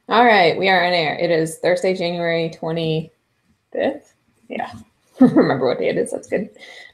All right, we are on air. It is Thursday, January 25th. Yeah, remember what day it is. That's good.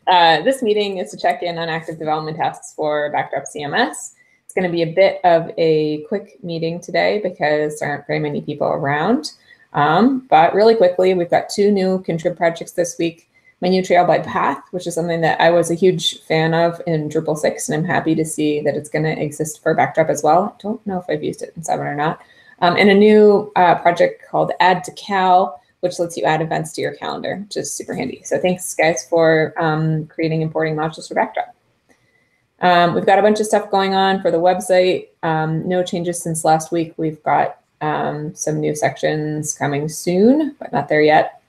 This meeting is to check in on active development tasks for Backdrop CMS. It's going to be a bit of a quick meeting today because there aren't very many people around. But really quickly, we've got 2 new contrib projects this week. Menu Trail by Path, which is something that I was a huge fan of in Drupal 6, and I'm happy to see that it's going to exist for Backdrop as well. I don't know if I've used it in 7 or not. And a new project called Add to Cal, which lets you add events to your calendar, which is super handy. So thanks, guys, for creating and importing modules for Backdrop. We've got a bunch of stuff going on for the website. No changes since last week. We've got some new sections coming soon, but not there yet.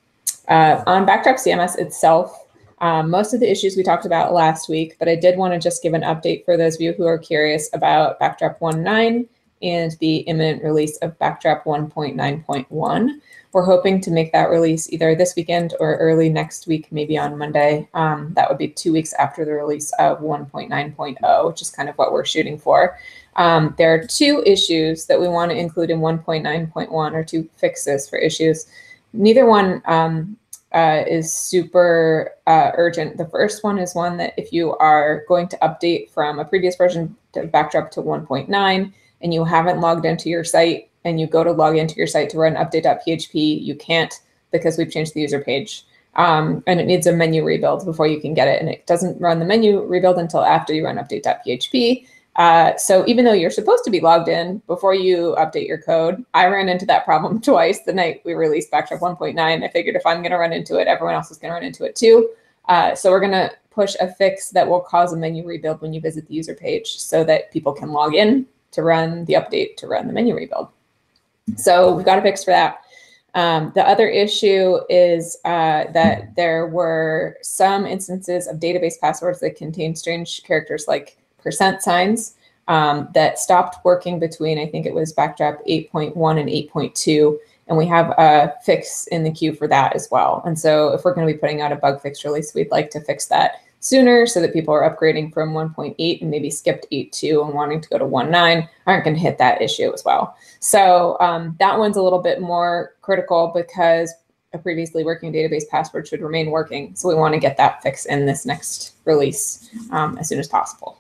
On Backdrop CMS itself, most of the issues we talked about last week, but I did want to just give an update for those of you who are curious about Backdrop 1.9 and the imminent release of Backdrop 1.9.1. We're hoping to make that release either this weekend or early next week, maybe on Monday. That would be 2 weeks after the release of 1.9.0, which is kind of what we're shooting for. There are 2 issues that we want to include in 1.9.1, or 2 fixes for issues. Neither one is super urgent. The first one is one that if you are going to update from a previous version to Backdrop to 1.9 and you haven't logged into your site and you go to log into your site to run update.php, you can't because we've changed the user page. And it needs a menu rebuild before you can get it. And it doesn't run the menu rebuild until after you run update.php. So even though you're supposed to be logged in before you update your code, I ran into that problem twice the night we released Backdrop 1.9. I figured if I'm going to run into it, everyone else is going to run into it too. So we're going to push a fix that will cause a menu rebuild when you visit the user page so that people can log in to run the update to run the menu rebuild. So we've got a fix for that. The other issue is that there were some instances of database passwords that contain strange characters like % that stopped working between, I think it was Backdrop 8.1 and 8.2. And we have a fix in the queue for that as well. And so if we're going to be putting out a bug fix release, we'd like to fix that sooner so that people are upgrading from 1.8 and maybe skipped 8.2 and wanting to go to 1.9 aren't going to hit that issue as well. So that one's a little bit more critical because a previously working database password should remain working. So we want to get that fix in this next release as soon as possible.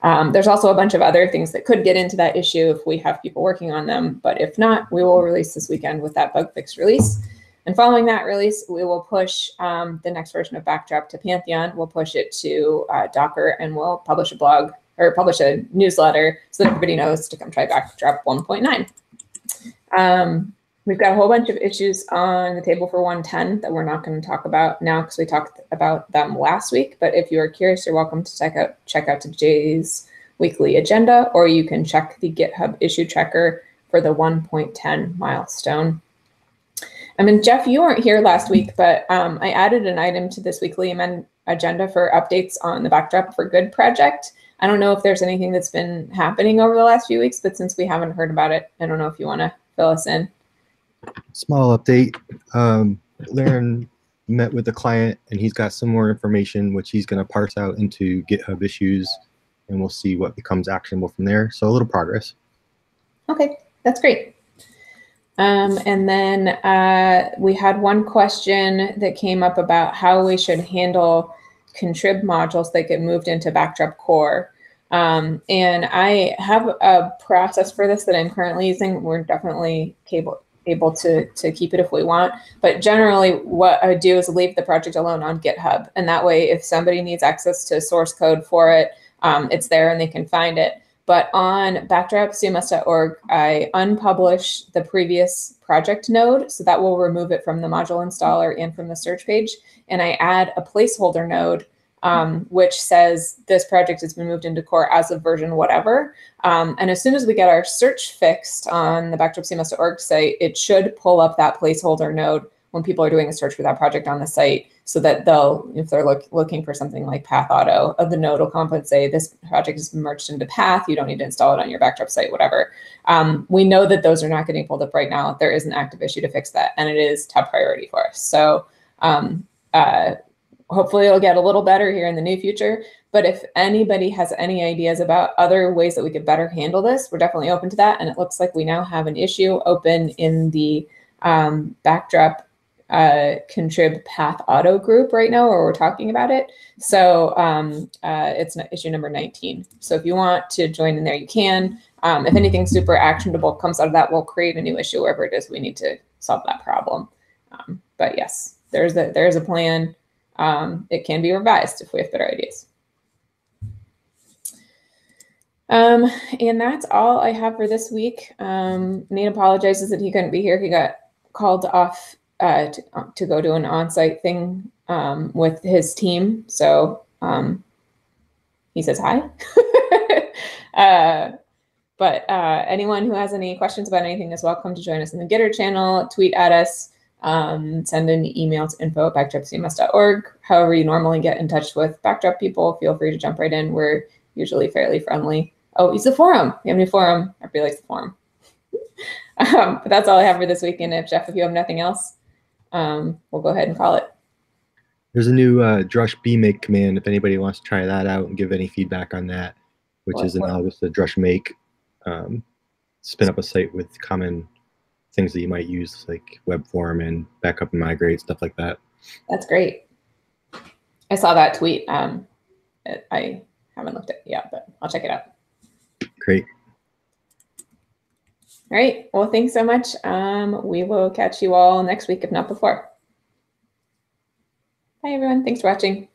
There's also a bunch of other things that could get into that issue if we have people working on them. But if not, we will release this weekend with that bug fix release. And following that release, we will push the next version of Backdrop to Pantheon. We'll push it to Docker, and we'll publish a blog or publish a newsletter so that everybody knows to come try Backdrop 1.9. We've got a whole bunch of issues on the table for 1.10 that we're not going to talk about now because we talked about them last week. But if you are curious, you're welcome to check out today's weekly agenda, or you can check the GitHub issue tracker for the 1.10 milestone. I mean, Jeff, you weren't here last week, but I added an item to this weekly agenda for updates on the Backdrop for Good project. I don't know if there's anything that's been happening over the last few weeks, but since we haven't heard about it, I don't know if you want to fill us in. Small update. Laren met with the client, and he's got some more information, which he's going to parse out into GitHub issues, and we'll see what becomes actionable from there. So a little progress. Okay, that's great. And then we had one question that came up about how we should handle contrib modules that get moved into Backdrop core. And I have a process for this that I'm currently using. We're definitely able to keep it if we want. But generally what I do is leave the project alone on GitHub. And that way, if somebody needs access to source code for it, it's there and they can find it. But on backdropcms.org, I unpublish the previous project node. So that will remove it from the module installer and from the search page. And I add a placeholder node, which says this project has been moved into core as of version whatever. And as soon as we get our search fixed on the backdropcms.org site, it should pull up that placeholder node when people are doing a search for that project on the site, so that they'll, if they're looking for something like Path Auto, the node will come up and say, this project has been merged into Path, you don't need to install it on your Backdrop site, whatever. We know that those are not getting pulled up right now. There is an active issue to fix that, and it is top priority for us. So hopefully it'll get a little better here in the near future. But if anybody has any ideas about other ways that we could better handle this, we're definitely open to that. And it looks like we now have an issue open in the Backdrop contrib path auto group right now, where we're talking about it. So it's issue number 19. So if you want to join in there, you can. If anything super actionable comes out of that, we'll create a new issue wherever it is we need to solve that problem. But yes, there's a plan. It can be revised if we have better ideas. And that's all I have for this week. Nate apologizes that he couldn't be here. He got called off to go to an on-site thing with his team. So he says hi. But anyone who has any questions about anything is welcome to join us in the Gitter channel, tweet at us, send an email to info@backdropcms.org. However you normally get in touch with Backdrop people, feel free to jump right in. We're usually fairly friendly. Oh, use the forum. We have a new forum. Everybody likes the forum. But that's all I have for this week. And if Jeff, if you have nothing else, we'll go ahead and call it. There's a new drush bmake command if anybody wants to try that out and give any feedback on that, which is analogous to drush make. Spin up a site with common things that you might use, like web form and backup and migrate, stuff like that. That's great. I saw that tweet. I haven't looked at it yet, but I'll check it out. Great. All right. Well, thanks so much. We will catch you all next week, if not before. Bye, everyone. Thanks for watching.